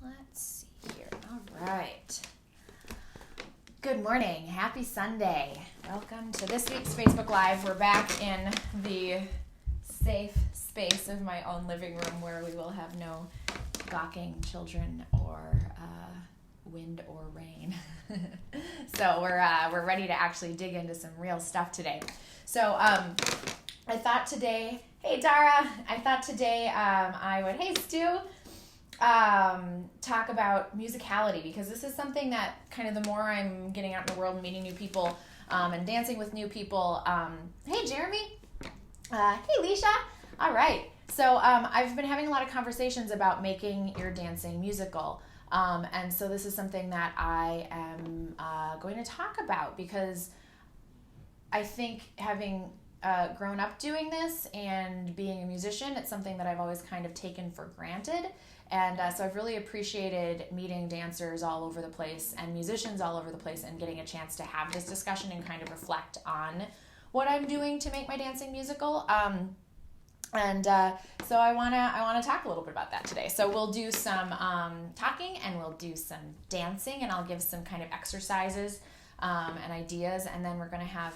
Let's see here. All right. Good morning. Happy Sunday. Welcome to this week's Facebook Live. We're back in the safe space of my own living room where we will have no gawking children or wind or rain. So we're ready to actually dig into some real stuff today. So I thought today, hey Dara, I would, hey Stu, talk about musicality, because this is something that kind of the more I'm getting out in the world and meeting new people and dancing with new people. Hey Jeremy, hey Leisha. All right. So I've been having a lot of conversations about making your dancing musical. And so this is something that I am going to talk about, because I think having grown up doing this and being a musician, it's something that I've always kind of taken for granted. And so I've really appreciated meeting dancers all over the place and musicians all over the place and getting a chance to have this discussion and kind of reflect on what I'm doing to make my dancing musical. So I wanna talk a little bit about that today. So we'll do some talking and we'll do some dancing, and I'll give some kind of exercises and ideas, and then we're gonna have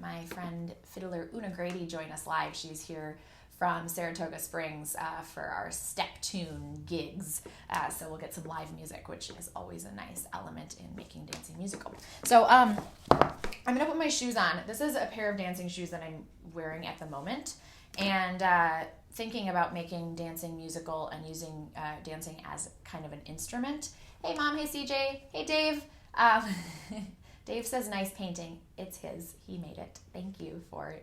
my friend fiddler Oona Grady join us live. She's here from Saratoga Springs for our step tune gigs. So we'll get some live music, which is always a nice element in making dancing musical. So I'm gonna put my shoes on. This is a pair of dancing shoes that I'm wearing at the moment. And thinking about making dancing musical and using dancing as kind of an instrument. Hey Mom, hey CJ, hey Dave. Dave says nice painting. It's his. He made it. Thank you for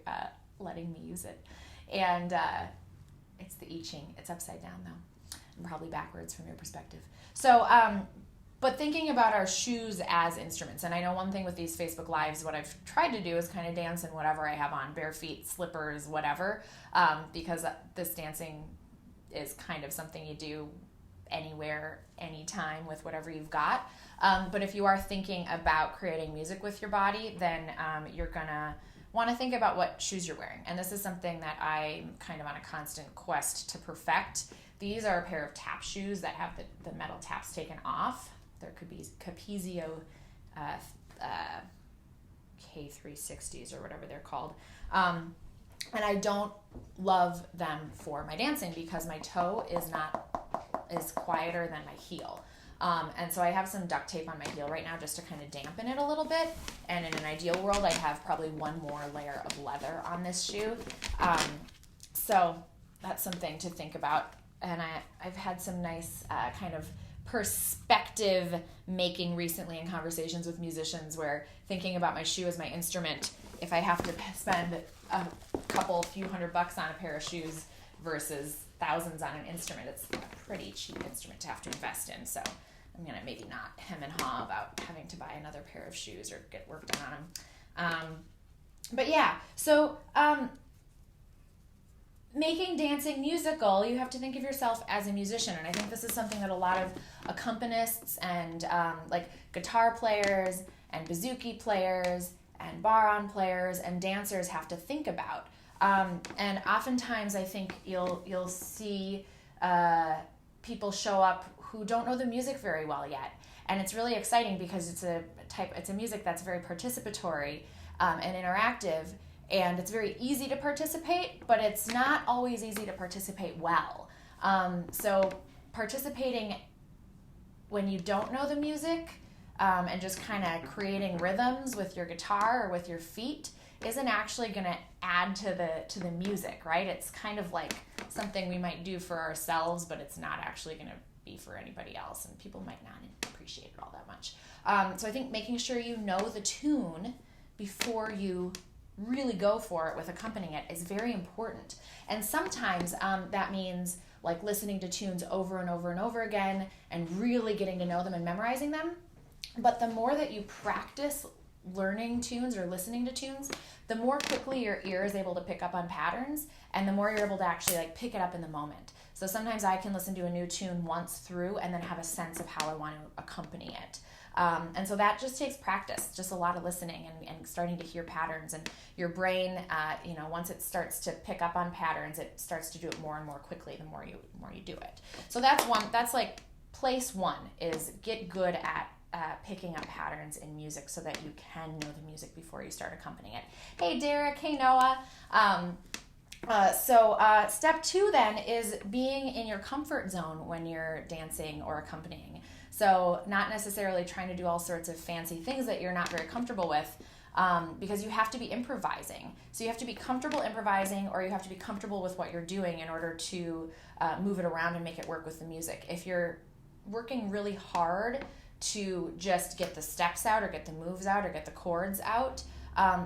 letting me use it. And it's the I Ching. It's upside down though, and probably backwards from your perspective. So, but thinking about our shoes as instruments, and I know one thing with these Facebook Lives, what I've tried to do is kind of dance in whatever I have on, bare feet, slippers, whatever, because this dancing is kind of something you do anywhere, anytime with whatever you've got. But if you are thinking about creating music with your body, then you're gonna want to think about what shoes you're wearing. And this is something that I'm kind of on a constant quest to perfect. These are a pair of tap shoes that have the metal taps taken off. There could be Capezio K360s or whatever they're called. And I don't love them for my dancing because my toe is quieter than my heel. And so I have some duct tape on my heel right now just to kind of dampen it a little bit. And in an ideal world, I'd have probably one more layer of leather on this shoe. So that's something to think about. And I've had some nice kind of perspective making recently in conversations with musicians, where thinking about my shoe as my instrument, if I have to spend a few $100 on a pair of shoes versus thousands on an instrument, it's a pretty cheap instrument to have to invest in. So I'm gonna maybe not hem and haw about having to buy another pair of shoes or get work done on them. But yeah, so making dancing musical, you have to think of yourself as a musician. And I think this is something that a lot of accompanists and like guitar players and bouzouki players and baron players and dancers have to think about. And oftentimes I think you'll see people show up who don't know the music very well yet. And it's really exciting because it's a music that's very participatory and interactive. And it's very easy to participate, but it's not always easy to participate well. So participating when you don't know the music and just kind of creating rhythms with your guitar or with your feet isn't actually going to add to the music, right? It's kind of like something we might do for ourselves, but it's not actually going to be for anybody else, and people might not appreciate it all that much. So I think making sure you know the tune before you really go for it with accompanying it is very important. And sometimes that means like listening to tunes over and over and over again and really getting to know them and memorizing them. But the more that you practice learning tunes or listening to tunes, the more quickly your ear is able to pick up on patterns, and the more you're able to actually like pick it up in the moment. So sometimes I can listen to a new tune once through and then have a sense of how I want to accompany it. And so that just takes practice, just a lot of listening and starting to hear patterns. And your brain, once it starts to pick up on patterns, it starts to do it more and more quickly the more you do it. So that's like place one is get good at picking up patterns in music so that you can know the music before you start accompanying it. Hey Derek, hey Noah. So step two then is being in your comfort zone when you're dancing or accompanying. So not necessarily trying to do all sorts of fancy things that you're not very comfortable with, because you have to be improvising. So you have to be comfortable improvising, or you have to be comfortable with what you're doing in order to move it around and make it work with the music. If you're working really hard to just get the steps out or get the moves out or get the chords out,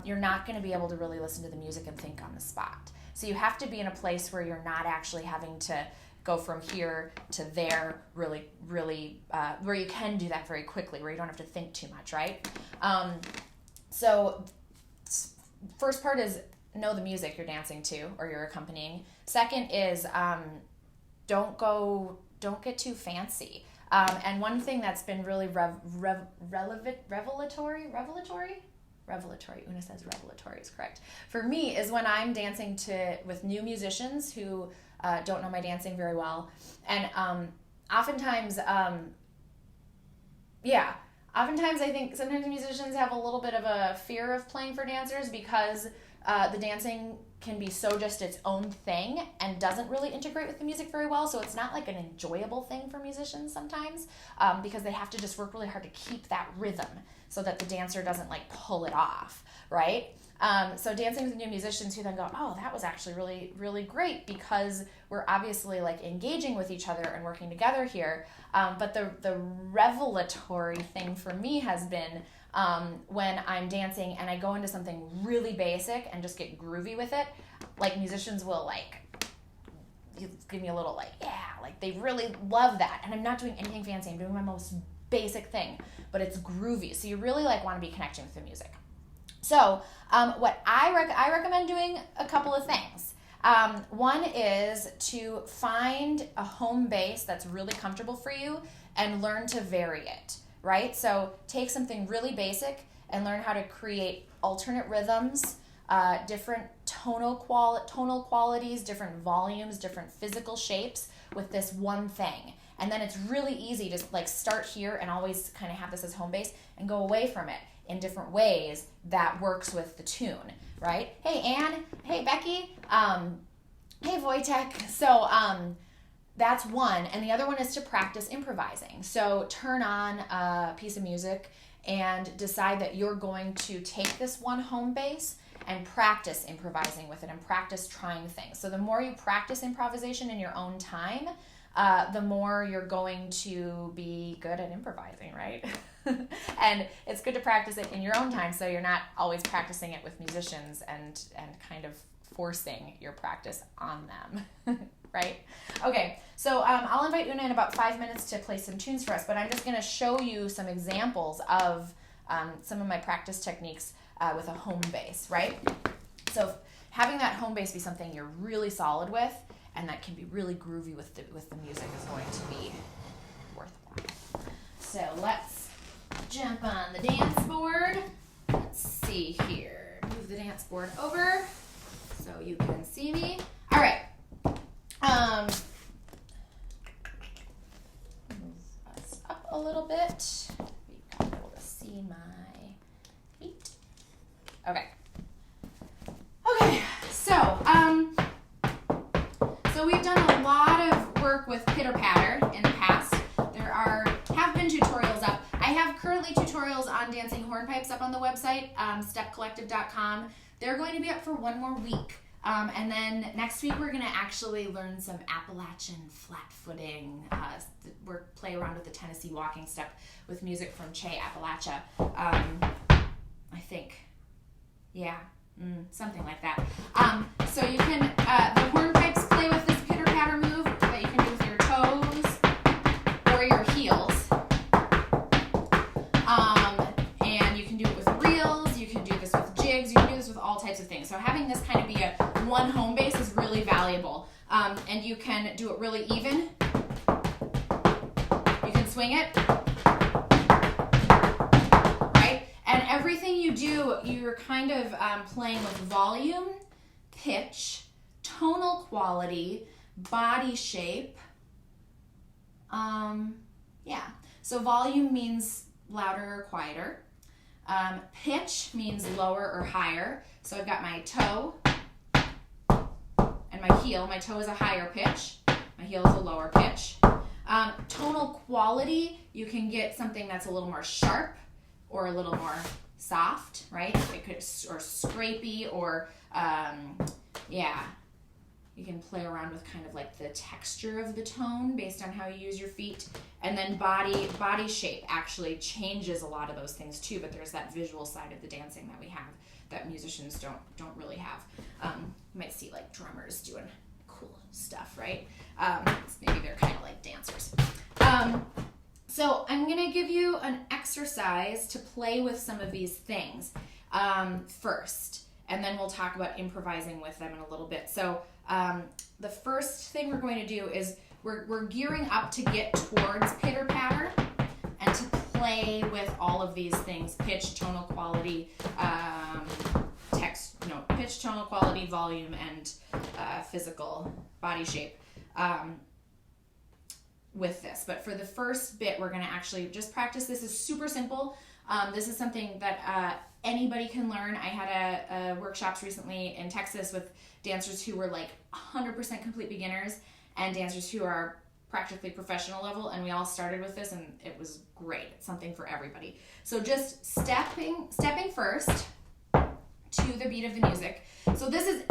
you're not going to be able to really listen to the music and think on the spot. So you have to be in a place where you're not actually having to go from here to there really, where you can do that very quickly, where you don't have to think too much, right? So first part is know the music you're dancing to or you're accompanying. Second is don't get too fancy. And one thing that's been really revelatory. Oona says revelatory is correct. For me is when I'm dancing with new musicians who don't know my dancing very well. And oftentimes I think sometimes musicians have a little bit of a fear of playing for dancers because the dancing can be so just its own thing and doesn't really integrate with the music very well. So it's not like an enjoyable thing for musicians sometimes, because they have to just work really hard to keep that rhythm so that the dancer doesn't like pull it off, right? So dancing with new musicians who then go, oh, that was actually really, really great because we're obviously like engaging with each other and working together here. But the revelatory thing for me has been when I'm dancing and I go into something really basic and just get groovy with it. Like musicians will like give me a little like, yeah, like they really love that. And I'm not doing anything fancy. I'm doing my most basic thing, but it's groovy. So you really like want to be connecting with the music. So what I recommend doing a couple of things. One is to find a home base that's really comfortable for you and learn to vary it, right? So take something really basic and learn how to create alternate rhythms, different tonal qualities, different volumes, different physical shapes with this one thing. And then it's really easy to like start here and always kind of have this as home base and go away from it in different ways that works with the tune, right? Hey, Anne. Hey, Becky. Hey, Wojtek. So that's one. And the other one is to practice improvising. So turn on a piece of music and decide that you're going to take this one home base and practice improvising with it and practice trying things. So the more you practice improvisation in your own time, the more you're going to be good at improvising, right? And it's good to practice it in your own time so you're not always practicing it with musicians and kind of forcing your practice on them, right? Okay, so I'll invite Oona in about 5 minutes to play some tunes for us, but I'm just going to show you some examples of some of my practice techniques with a home base, right? So having that home base be something you're really solid with and that can be really groovy with the music is going to be worthwhile. So let's jump on the dance board. Let's see here. Move the dance board over so you can see me. All right. Move us up a little bit. Be able to see my feet. Okay. Okay. So we've done a lot of work with pitter patter in the past. There have been tutorials up. I have currently tutorials on dancing hornpipes up on the website, stepcollective.com. They're going to be up for one more week. And then next week we're going to actually learn some Appalachian flat footing. We're play around with the Tennessee walking step with music from Che Appalachia. I think. Yeah, something like that. So you can, the hornpipes play with this pitter patter move that you can do with your toes or your heels. And you can do it with reels, you can do this with jigs, you can do this with all types of things. So having this kind of be a one home base is really valuable. And you can do it really even. You can swing it. Right? And everything you do, you're kind of playing with volume, pitch, tonal quality, body shape, So volume means louder or quieter. Pitch means lower or higher. So I've got my toe and my heel. My toe is a higher pitch. My heel is a lower pitch. Tonal quality, you can get something that's a little more sharp or a little more soft, right? It could, or scrapey, or you can play around with kind of like the texture of the tone based on how you use your feet. And then body shape actually changes a lot of those things too, but there's that visual side of the dancing that we have that musicians don't really have. You might see like drummers doing cool stuff, right? Maybe they're kind of like dancers. So I'm going to give you an exercise to play with some of these things first, and then we'll talk about improvising with them in a little bit. So the first thing we're going to do is we're gearing up to get towards pitter patter and to play with all of these things: pitch, tonal quality, pitch, tonal quality, volume, and physical body shape with this. But for the first bit, we're going to actually just practice. This is super simple. This is something that anybody can learn. I had workshops recently in Texas with dancers who were like 100% complete beginners and dancers who are practically professional level, and we all started with this, and it was great. It's something for everybody. So just stepping first to the beat of the music. So this is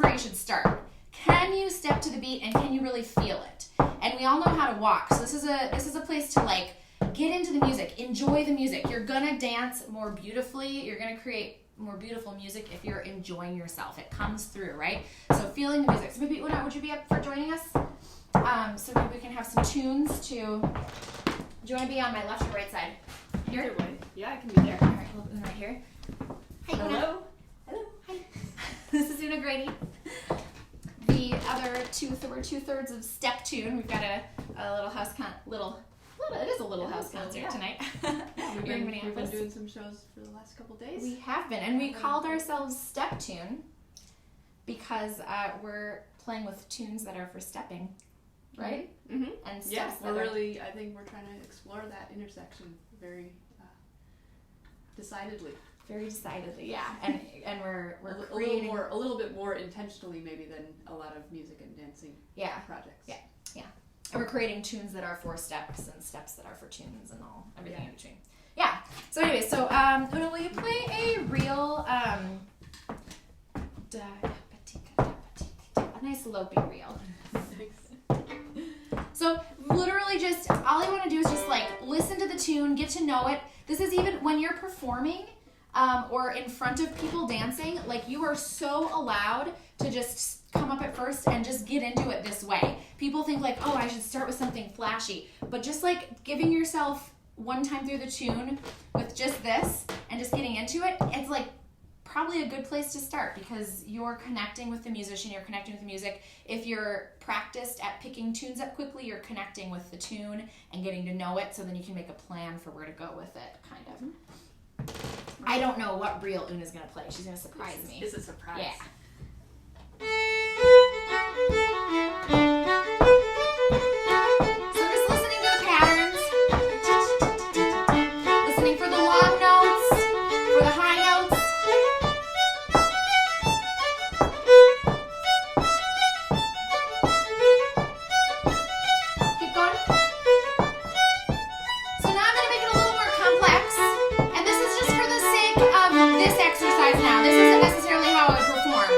where you should start. Can you step to the beat, and can you really feel it? And we all know how to walk. So this is a place to like get into the music, enjoy the music. You're gonna dance more beautifully. You're gonna create more beautiful music if you're enjoying yourself. It comes through, right? So feeling the music. So maybe, Oona, would you be up for joining us? So maybe we can have some tunes to. Do you want to be on my left or right side? Here? Either way. Yeah, I can be there. All right, we'll Oona right here. Hi, Oona. Hello. Hello. Hi. This is Oona Grady. The other we're 2/3 of step tune. We've got a little house it is a little house concert tonight. Yeah, we've been doing some shows for the last couple days. We have been, and we called ourselves Step Tune because we're playing with tunes that are for stepping, right? Mm-hmm. And steps. Yeah, I think we're trying to explore that intersection very decidedly. Very decidedly, yeah. And we're creating a little bit more intentionally maybe than a lot of music and dancing projects. Yeah. And we're creating tunes that are for steps and steps that are for tunes and everything in between. Yeah. So anyway, Oona, will you play a real a nice lopey reel? Thanks. So literally just all I want to do is just like listen to the tune, get to know it. This is even when you're performing or in front of people dancing, like you are so allowed to just come up at first and just get into it this way. People think like, oh, I should start with something flashy, but just like giving yourself one time through the tune with just this and just getting into it, it's like probably a good place to start because you're connecting with the musician, you're connecting with the music. If you're practiced at picking tunes up quickly, you're connecting with the tune and getting to know it, so then you can make a plan for where to go with it, kind of. I don't know what reel Oona's going to play. She's going to surprise me. It's a surprise. Yeah. So I'm just listening to the patterns, listening for the long notes, for the high notes. Keep going. So now I'm going to make it a little more complex, and this is just for the sake of this exercise now. This isn't necessarily how I would perform.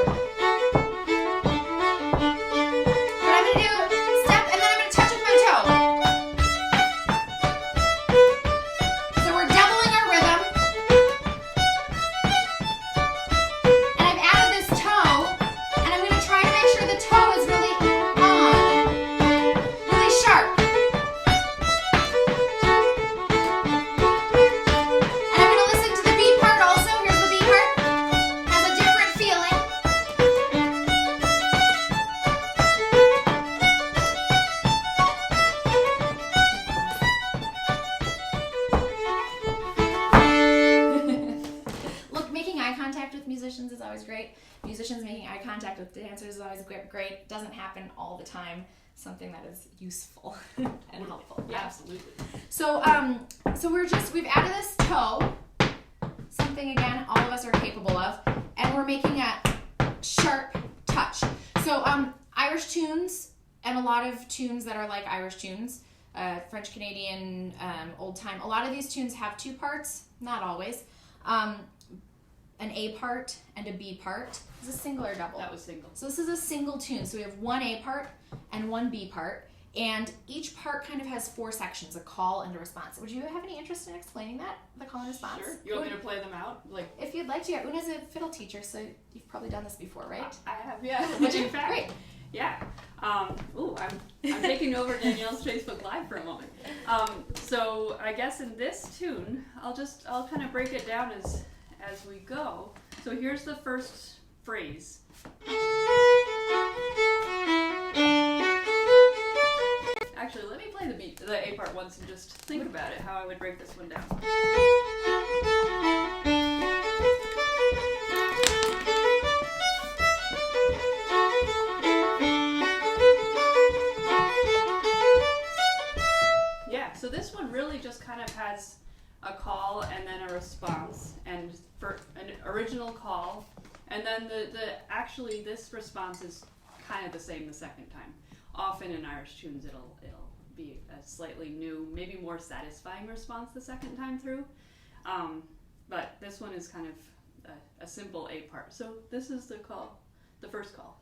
Musicians is always great. Musicians making eye contact with dancers is always great. Doesn't happen all the time. something that is useful and helpful. Yeah, absolutely. So we've added this toe, something again all of us are capable of, and we're making a sharp touch. So Irish tunes and a lot of tunes that are like Irish tunes, French Canadian, old time. A lot of these tunes have two parts, not always. An A part and a B part. Is this single or double? That was single. So this is a single tune. So we have one A part and one B part, and each part kind of has four sections: a call and a response. Would you have any interest in explaining that, the call and response? Sure. You want me to play them out? Like, if you'd like to. Yeah, Oona's a fiddle teacher, so you've probably done this before, right? I have, yeah. Would you? In fact, Great. Yeah. I'm taking over Danielle's Facebook Live for a moment. So I guess in this tune, I'll kind of break it down as we go. So here's the first phrase. Actually, let me play the A part once and just think about it, how I would break this one down. Yeah, so this one really just kind of has a call and then a response, and for an original call, and then actually this response is kind of the same the second time. Often in Irish tunes it'll be a slightly new, maybe more satisfying response the second time through, but this one is kind of a simple A part. So this is the call, the first call.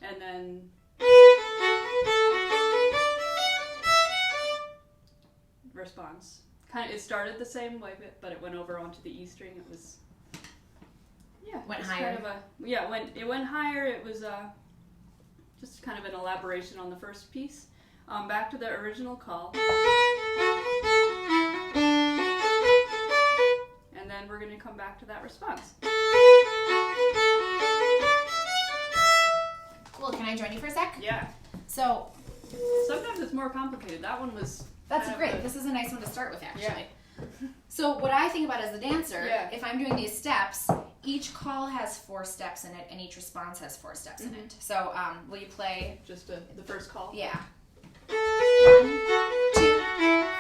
And then response. It started the same way, but it went over onto the E string. It was went higher. When it went higher, it was just kind of an elaboration on the first piece. Back to the original call, and then we're going to come back to that response. Cool. Can I join you for a sec? Yeah. So sometimes it's more complicated. That one was. That's great. This is a nice one to start with, actually. Yeah. So what I think about as a dancer, if I'm doing these steps, each call has 4 steps in it, and each response has 4 steps in it. So will you play just the first call? Yeah. 1, 2,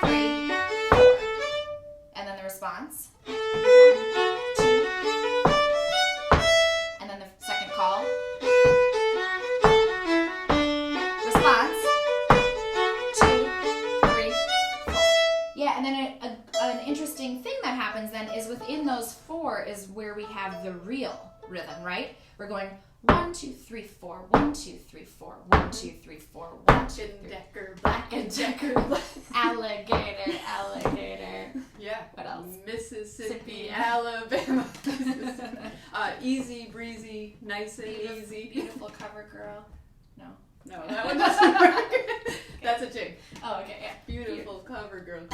3, 4, and then the response. 1, 2, and then the second call. Response. 2, 3, 4. Yeah, and then an interesting thing that happens then is within those 4 is where we have the real rhythm, right? We're going 1, 2, 3, 4, 1, 2, 3, 4, 1, 2, 3, 4, 1, 2, 3. Decker, Black and Decker, alligator, alligator. Yeah. What else? Mississippi, Alabama. Easy breezy, nice and easy. Beautiful cover girl. No, that one doesn't work. That's a jig. Oh, okay, yeah. Beautiful cover girl.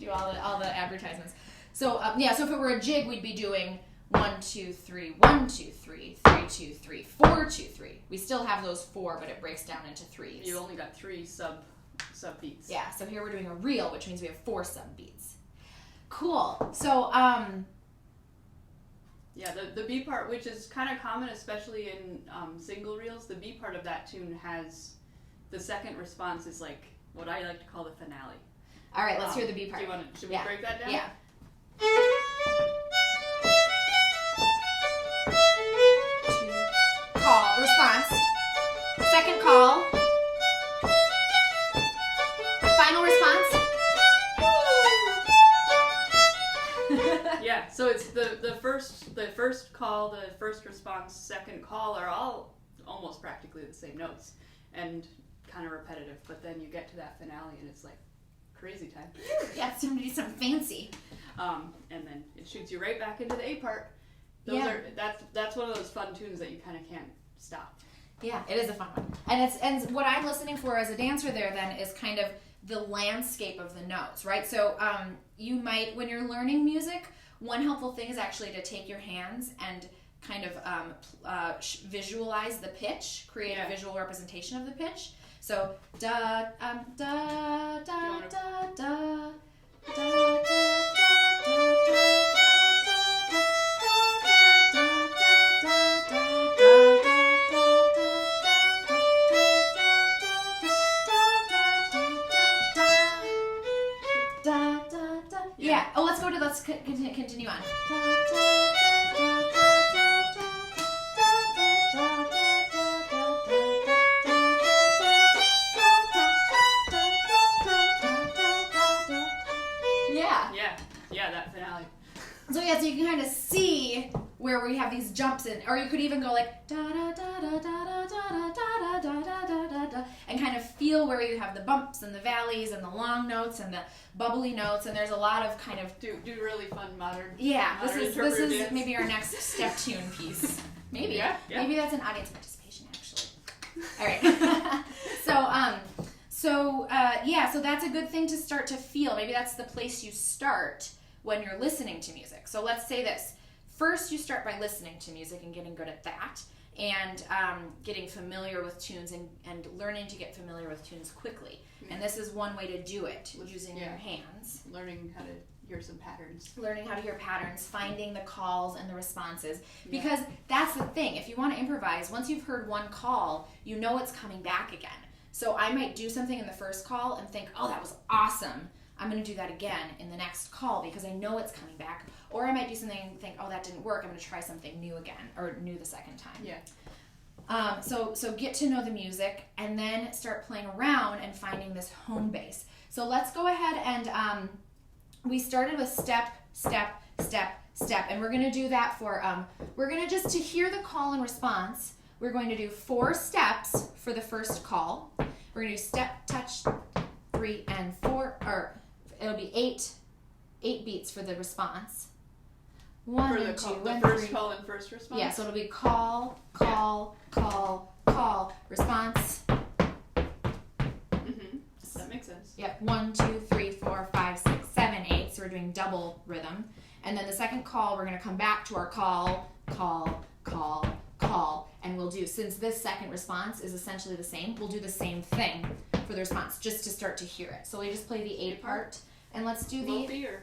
Do all the advertisements. So so if it were a jig, we'd be doing 1, 2, 3, 1, 2, 3, 3, 2, 3, 4, 2, 3. We still have those 4, but it breaks down into 3s. You only got 3 sub beats. Yeah, so here we're doing a reel, which means we have 4 sub beats. Cool. So yeah, the B part, which is kind of common, especially in single reels, the B part of that tune has the second response is like what I like to call the finale. All right, let's hear the B part. Should we break that down? Yeah. Call, response, second call, final response. Yeah, so it's the first call, the first response, second call are all almost practically the same notes and kind of repetitive, but then you get to that finale and it's like crazy time. Yeah, it's time to do something fancy. And then it shoots you right back into the A part. That's one of those fun tunes that you kind of can't stop. Yeah, it is a fun one. And what I'm listening for as a dancer there then is kind of the landscape of the notes, right? So you might, when you're learning music, one helpful thing is actually to take your hands and kind of visualize the pitch, create a visual representation of the pitch. So da da da da da da da da da da da da da let's continue on. Yeah, that finale. So yeah, so you can kind of see where we have these jumps in, or you could even go like da da da da da da da da da da da da da, and kind of feel where you have the bumps and the valleys and the long notes and the bubbly notes, and there's a lot of kind of do really fun modern. Yeah, modern this is maybe our next step tune piece. Maybe maybe that's an audience participation actually. All right. So that's a good thing to start to feel. Maybe that's the place you start when you're listening to music. So let's say this. First, you start by listening to music and getting good at that, and getting familiar with tunes and learning to get familiar with tunes quickly. Yeah. And this is one way to do it, using your hands. Learning how to hear some patterns. Learning how to hear patterns, finding the calls and the responses. Because that's the thing. If you want to improvise, once you've heard one call, you know it's coming back again. So I might do something in the first call and think, oh, that was awesome. I'm going to do that again in the next call because I know it's coming back. Or I might do something and think, oh, that didn't work. I'm going to try something new again, or new the second time. Yeah. So get to know the music and then start playing around and finding this home base. So let's go ahead and we started with step, step, step, step. And we're going to do that for, we're going to just to hear the call and response. We're going to do 4 steps for the first call. We're going to do step, touch, 3 and 4, or it'll be 8 beats for the response. 1 for and 2 the and first 3. Call and first response. Yeah, so it'll be call, call, call, call, response. That makes sense. Yep, 1, 2, 3, 4, 5, 6, 7, 8. So we're doing double rhythm. And then the second call, we're going to come back to our call, call, call, call. And we'll do, since this second response is essentially the same, we'll do the same thing for the response, just to start to hear it. So we just play the 8 part. And let's do the... Low or?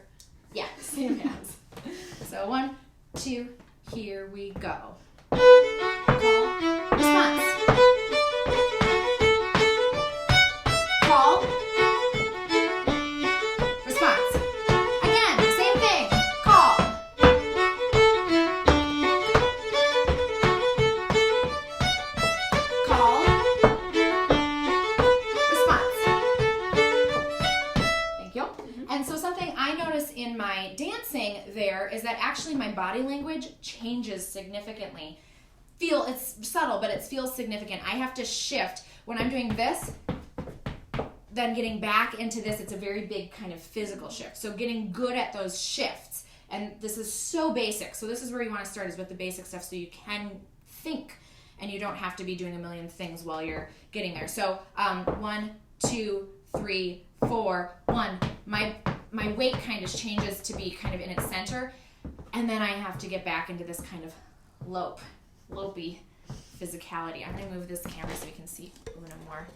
Yeah, same hands. So 1, 2, here we go. Call, response. Call, response. Again, same thing. Call. Call, response. Thank you. And so something I notice in my dancing there is that actually my body language changes significantly. It's subtle, but it feels significant. I have to shift. When I'm doing this, then getting back into this, it's a very big kind of physical shift. So getting good at those shifts. And this is so basic. So this is where you want to start, is with the basic stuff, so you can think and you don't have to be doing a million things while you're getting there. So 1, 2, 3, 4, 1. My weight kind of changes to be kind of in its center, and then I have to get back into this kind of lopey physicality. I'm going to move this camera so we can see Oona more.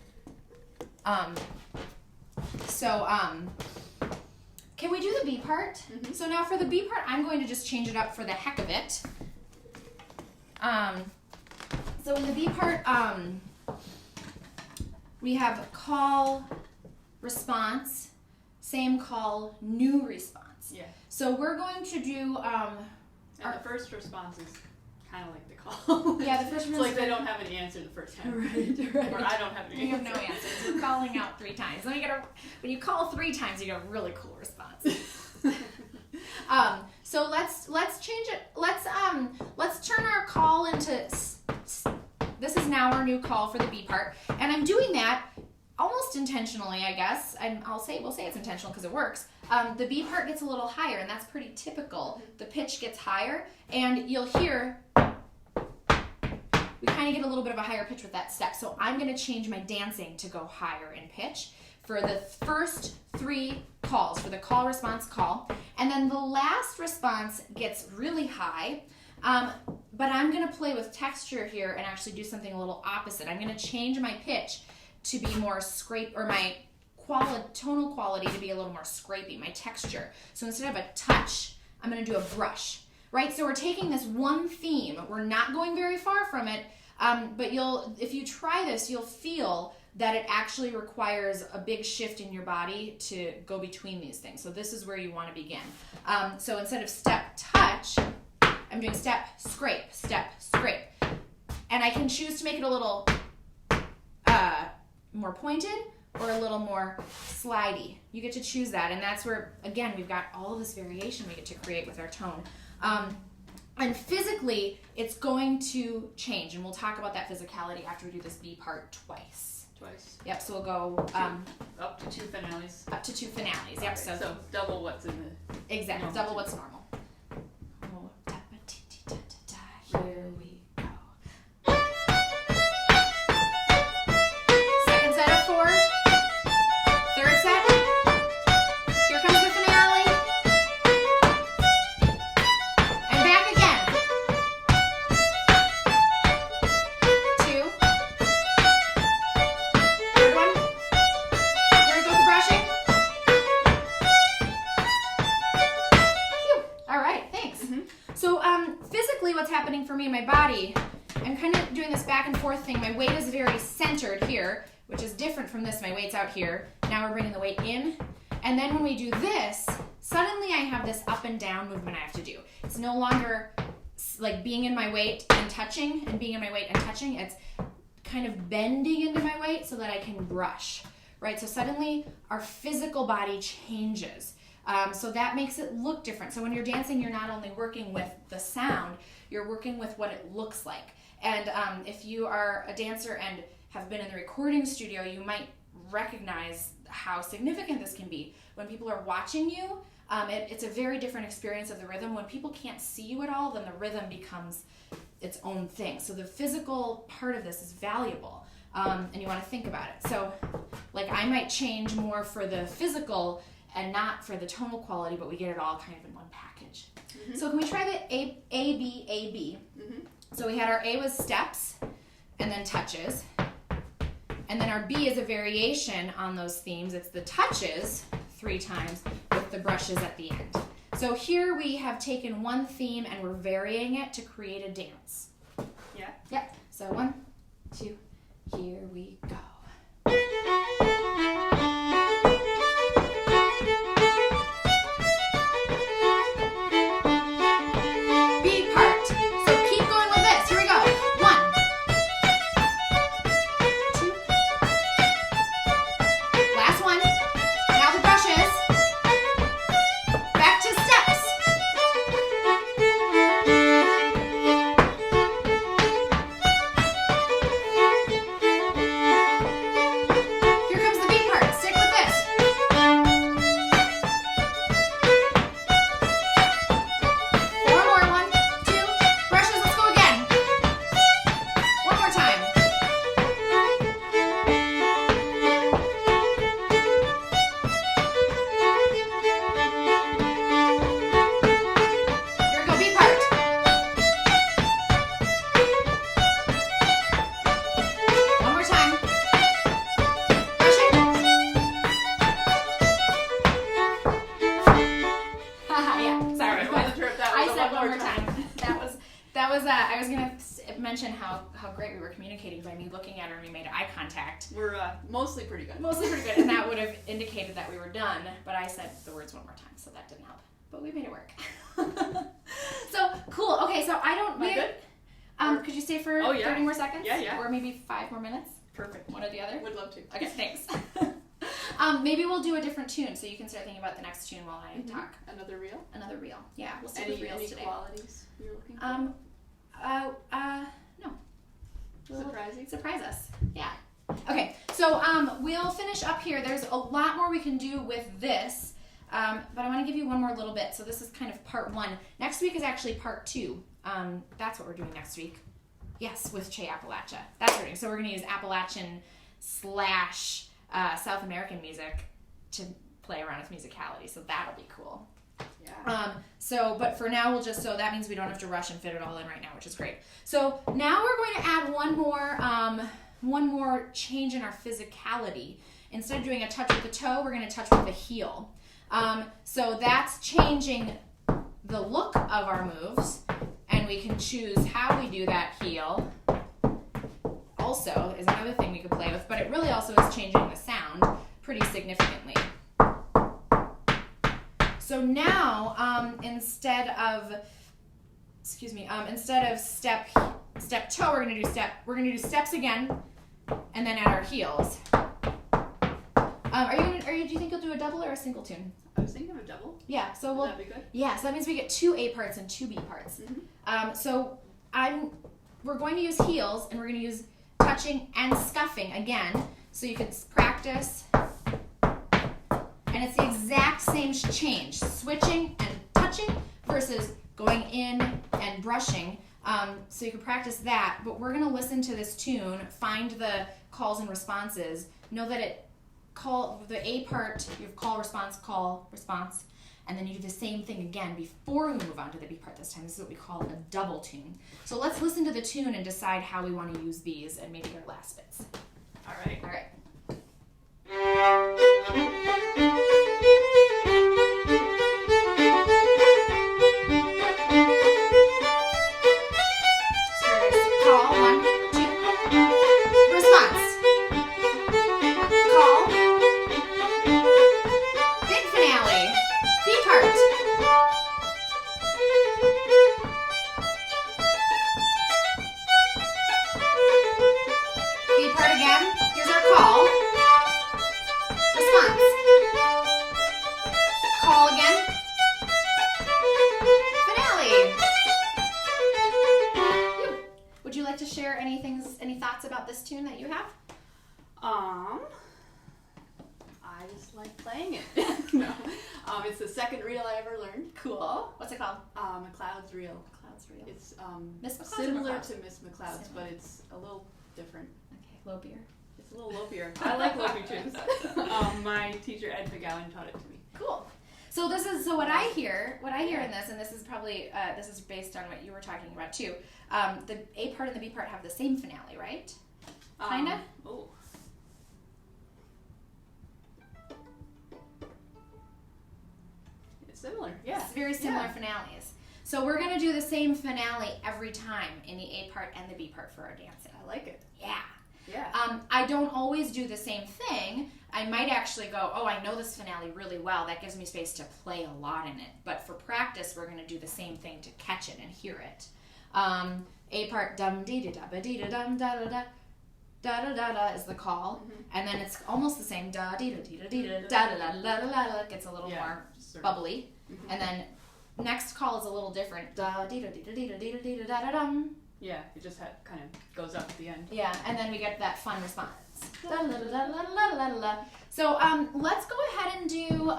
Can we do the B part? Mm-hmm. So now for the B part, I'm going to just change it up for the heck of it. So in the B part, we have call, response, same call, new response. Yeah. So we're going to do... and the first response is kind of like the call. Yeah, the first response. It's like they don't have an answer the first time. Right. Or I don't have an answer. You have no answers. You're calling out 3 times. Then when you call 3 times, you get a really cool response. So let's change it. Let's turn our call into... This is now our new call for the B part. And I'm doing that almost intentionally, I guess. We'll say it's intentional because it works. The B part gets a little higher, and that's pretty typical. The pitch gets higher, and you'll hear we kind of get a little bit of a higher pitch with that step. So I'm going to change my dancing to go higher in pitch for the first 3 calls, for the call, response, call. And then the last response gets really high. But I'm going to play with texture here and actually do something a little opposite. I'm going to change my pitch to be more scrape, or my tonal quality to be a little more scrapey, my texture. So instead of a touch, I'm going to do a brush, right? So we're taking this one theme. We're not going very far from it, but if you try this, you'll feel that it actually requires a big shift in your body to go between these things. So this is where you want to begin. So instead of step, touch, I'm doing step, scrape, and I can choose to make it a little more pointed or a little more slidey. You get to choose that, and that's where, again, we've got all of this variation we get to create with our tone. And physically, it's going to change, and we'll talk about that physicality after we do this B part twice. Yep, so we'll go up to 2 finales. Up to 2 finales, yep. Okay, so double what's in the... Exactly, double what's normal. Here we go. Second set of 4. Third set. Here comes the finale. And back again. 2. Third one. Here we go for brushing. Phew. All right, thanks. So physically what's happening for me in my body, I'm kind of doing this back and forth thing. My weight is very centered here, which is different from this. My weight's out here. Now we're bringing the weight in. And then when we do this, suddenly I have this up and down movement I have to do. It's no longer like being in my weight and touching and being in my weight and touching. It's kind of bending into my weight so that I can brush, right? So suddenly our physical body changes. So that makes it look different. So when you're dancing, you're not only working with the sound, you're working with what it looks like. And if you are a dancer and have been in the recording studio, you might recognize how significant this can be. When people are watching you, it's a very different experience of the rhythm. When people can't see you at all, then the rhythm becomes its own thing. So the physical part of this is valuable, and you want to think about it. So like I might change more for the physical and not for the tonal quality, but we get it all kind of in one package. So can we try the A, B, A, B? So we had our A was steps and then touches. And then our B is a variation on those themes. It's the touches 3 times with the brushes at the end. So here we have taken one theme and we're varying it to create a dance. Yeah? Yep. So 1, 2, here we go. I was going to mention how great we were communicating by me looking at her and we made eye contact. We're mostly pretty good. And that would have indicated that we were done, but I said the words one more time, so that didn't help. But we made it work. So, cool. Okay, so I don't... Am I good? Could you stay for 30 more seconds? Yeah. Or maybe 5 more minutes? Perfect. One or the other? Would love to. Okay, thanks. Maybe we'll do a different tune, so you can start thinking about the next tune while I talk. Another reel? Another reel. Yeah, we'll stick with reels today. Any qualities you're looking for? No. Surprise us. Yeah. Okay, so we'll finish up here. There's a lot more we can do with this, but I want to give you one more little bit. So this is kind of part 1. Next week is actually part 2. That's what we're doing next week. Yes, with Che Appalachia. That's what we're doing. So we're going to use Appalachian / South American music to play around with musicality. So that'll be cool. Yeah. But for now so that means we don't have to rush and fit it all in right now, which is great. So now we're going to add one more change in our physicality. Instead of doing a touch with the toe, we're going to touch with the heel. So that's changing the look of our moves, and we can choose how we do that heel. also is another thing we could play with, but it really also is changing the sound pretty significantly. So now, instead of step toe, we're gonna do steps again, and then at our heels. Do you think you'll do a double or a single tune? I was thinking of a double. Yeah, so Would that be good? Yeah, so that means we get 2 A parts and 2 B parts. We're going to use heels, and we're going to use touching and scuffing again, so you can practice. And it's the exact same change, switching and touching versus going in and brushing. So you can practice that, but we're going to listen to this tune, find the calls and responses, know that the A part, you have call, response, and then you do the same thing again before we move on to the B part this time. This is what we call a double tune. So let's listen to the tune and decide how we want to use these and maybe their last bits. All right. All right. Any thoughts about this tune that you have? I just like playing it. No. It's the second reel I ever learned. Cool. What's it called? McLeod's Reel. McLeod's Reel. It's Miss McLeod's similar to Miss McLeod's, but it's a little different. Okay, lopier. It's a little lopier. I like lopy tunes. My teacher Ed McGowan taught it to me. Cool. So what I hear in this, and this is probably this is based on what you were talking about too. The A part and the B part have the same finale, right? Kinda. Oh. It's similar. Yeah. It's very similar finales. So we're gonna do the same finale every time in the A part and the B part for our dancing. I like it. Yeah. Yeah. I don't always do the same thing. I might actually go, oh, I know this finale really well. That gives me space to play a lot in it. But for practice, we're going to do the same thing to catch it and hear it. A part, dum dee da ba dee da dum da da da. Da da da da is the call. And then it's almost the same. Da dee da dee da dee da da da da da da da. It gets a little more bubbly. And then next call is a little different. Da dee da dee da dee da dee da dee da da dum. Yeah, it just kind of goes up at the end. Yeah, and then we get that fun response. Da, da, da, da, da, da, da. So let's go ahead and do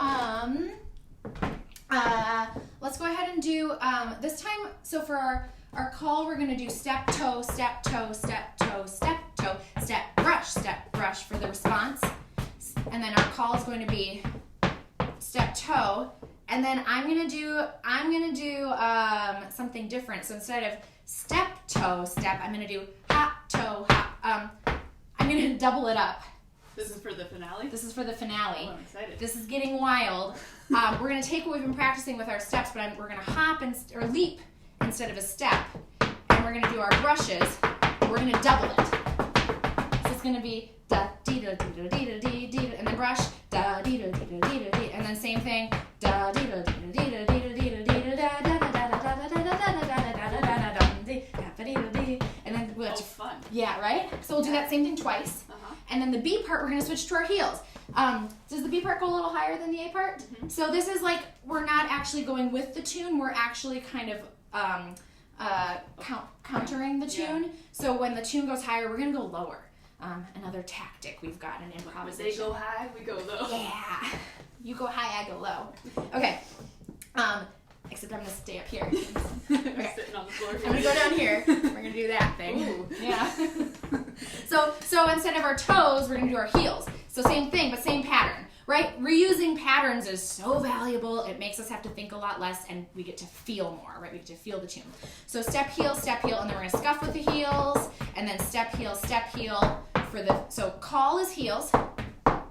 this time. So for our call, we're gonna do step toe, step toe, step toe, step toe, step brush for the response, and then our call is going to be step toe, and then I'm gonna do something different. So instead of step toe step, I'm gonna do hop toe hop. I'm gonna double it up. This is for the finale? This is for the finale. Oh, I'm excited. This is getting wild. We're gonna take what we've been practicing with our steps, but we're gonna hop or leap instead of a step, and we're gonna do our brushes. And we're gonna double it. So it's gonna be da dee da dee da dee da dee dee, and then brush da dee da dee da dee da dee, and then same thing da dee da dee da dee da dee da dee da dee da da da da da da da da da da da. And then we'll fun. Yeah, right? So we'll do that same thing twice. And then the B part, we're going to switch to our heels. Does the B part go a little higher than the A part? So this is like, we're not actually going with the tune. We're actually kind of countering the tune. Yeah. So when the tune goes higher, we're going to go lower. Another tactic we've got in improvisation. When they go high, we go low. Yeah. You go high, I go low. Okay. Except I'm going to stay up here. Okay. Sitting on the floor. I'm going to go down here. We're going to do that thing. Ooh. Yeah. So instead of our toes, we're going to do our heels. So same thing, but same pattern, right? Reusing patterns is so valuable. It makes us have to think a lot less, and we get to feel more, right? We get to feel the tune. So step, heel, and then we're going to scuff with the heels, and then step, heel for the, so call is heels,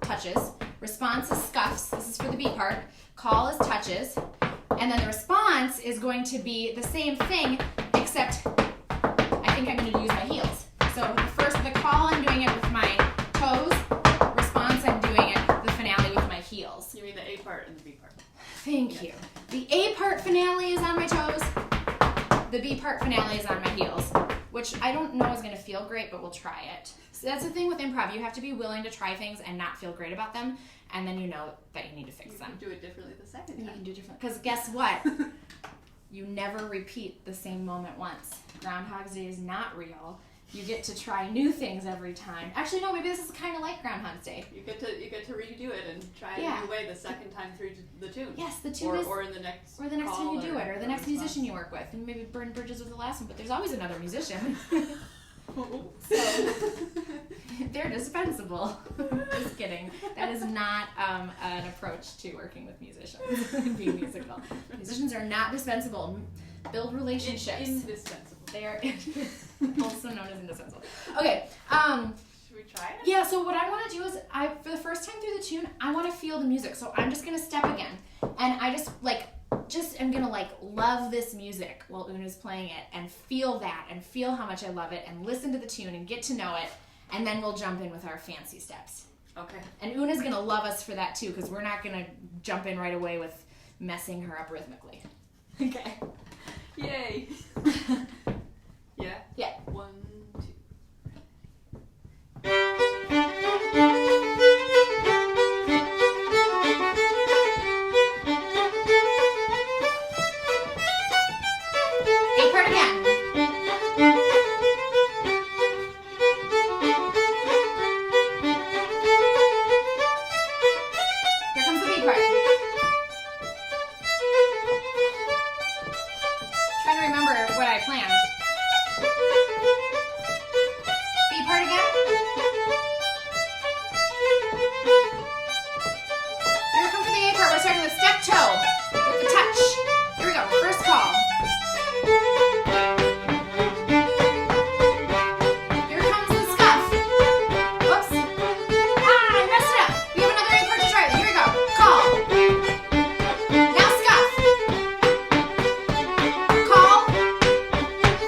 touches. Response is scuffs. This is for the B part. Call is touches. And then the response is going to be the same thing, except I think I'm going to use my heels. So the call B part finale is On My Heels, which I don't know is going to feel great, but we'll try it. So that's the thing with improv. You have to be willing to try things and not feel great about them, and then you know that you need to fix them. You can do it differently the second time. You can do it differently. Because guess what? You never repeat the same moment once. Groundhog's Day is not real. You get to try new things every time. Actually, no, maybe this is kind of like Groundhog's Day. You get to redo it and try it a new way the second time through the tune. Yes, the tune or in the next time you do it, or the next musician you work with, and maybe burn bridges with the last one. But there's always another musician, so they're dispensable. Just kidding. That is not an approach to working with musicians. Being musical, musicians are not dispensable. Build relationships. Indispensable. They are also known as indispensable. Okay. Should we try it? Yeah. So what I want to do is, for the first time through the tune, I want to feel the music. So I'm just gonna step again, and I I'm gonna love this music while Oona's playing it, and feel that, and feel how much I love it, and listen to the tune and get to know it, and then we'll jump in with our fancy steps. Okay. And Oona's gonna love us for that too, because we're not gonna jump in right away with messing her up rhythmically. Okay. Yay. Yeah? Yeah. 1, 2. A part again. Here comes the B part. Trying to remember what I planned. B part again. Here comes the A part. We're starting with step toe with the touch. Here we go. First call. Here comes the scuff. Whoops. I messed it up. We have another A part to try with. Here we go. Call. Now scuff. Call.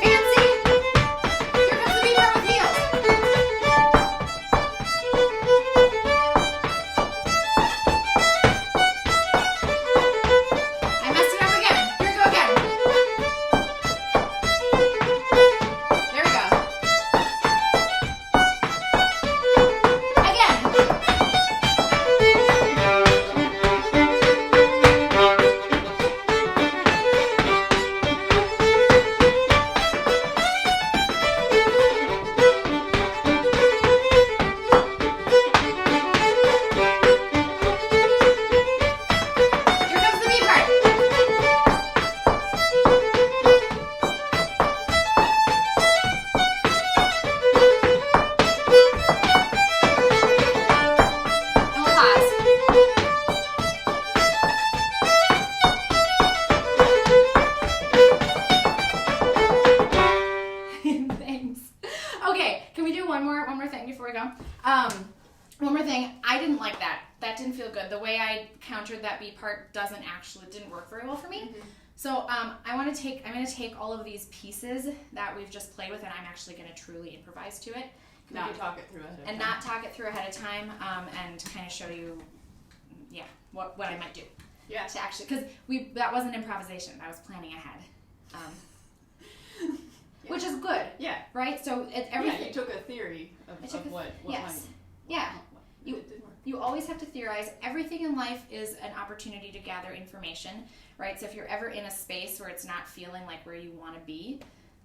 Fancy. Here comes the B part with heels. I messed it up again. Here we go again. There we go. Again. Here comes the B part. And we'll pause. Thanks. Okay, can we do one more thing before we go? One more thing. I didn't like that. That didn't feel good. The way I countered that B part didn't work very well for me. So I'm gonna take all of these pieces that we've just played with, and I'm actually gonna truly improvise to it. Not talk it through ahead of time. Not talk it through ahead of time, and kind of show you, what I might do. Yeah. To actually, because that wasn't improvisation. I was planning ahead, which is good, Yeah. right? So everything. Yeah, you took a theory of what Yes. might. Yeah. You, it didn't work. You always have to theorize. Everything in life is an opportunity to gather information, right? So if you're ever in a space where it's not feeling like where you want to be,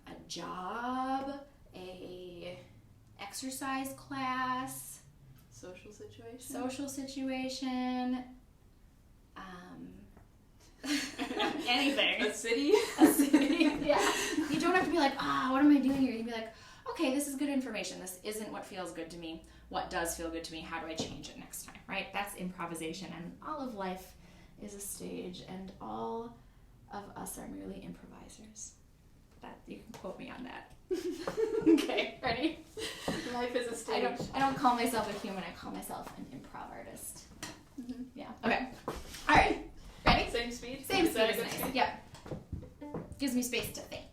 a job, a exercise class, Social situation. anything. A city. Yeah. You don't have to be like, what am I doing here? You can be like, okay, this is good information. This isn't what feels good to me. What does feel good to me? How do I change it next time, right? That's improvisation, and all of life is a stage, and all of us are merely improvisers. That you can quote me on that. Okay, ready? Life is a stage. I don't call myself a human. I call myself an improv artist. Mm-hmm. Yeah. Okay. All right. Ready? Same speed. Same Is that speed a is good nice. speed? Yep. Gives me space to think.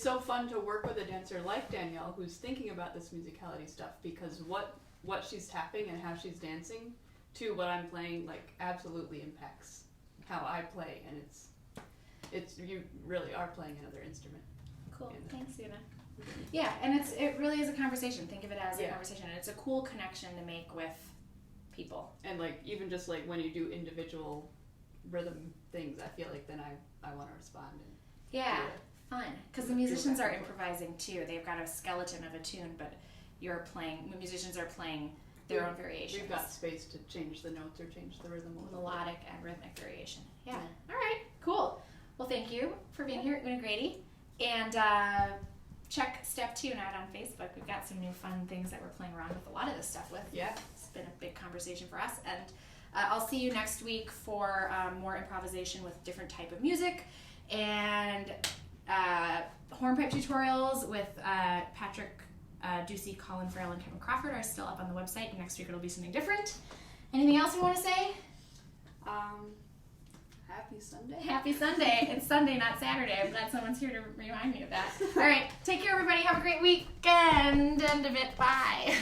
so fun to work with a dancer like Danielle who's thinking about this musicality stuff, because what she's tapping and how she's dancing to what I'm playing like absolutely impacts how I play, and it's you really are playing another instrument. Cool. Thanks, Oona. Yeah, and it really is a conversation. Think of it as a conversation, and it's a cool connection to make with people. And like even just like when you do individual rhythm things, I feel like then I want to respond. And fun. Because the musicians are improvising too. They've got a skeleton of a tune, but the musicians are playing their own variations. We've got space to change the notes or change the rhythm. Melodic and rhythmic variation. Yeah. All right. Cool. Well, thank you for being here, Oona Grady. And check Step Tune out on Facebook. We've got some new fun things that we're playing around with a lot of this stuff with. Yeah. It's been a big conversation for us. And I'll see you next week for more improvisation with different type of music and hornpipe tutorials with Patrick Ducey, Colin Farrell, and Kevin Crawford are still up on the website. Next week it'll be something different. Anything else you want to say? Happy Sunday. Happy Sunday. It's Sunday, not Saturday. I'm glad someone's here to remind me of that. All right. Take care, everybody. Have a great weekend. End of it. Bye.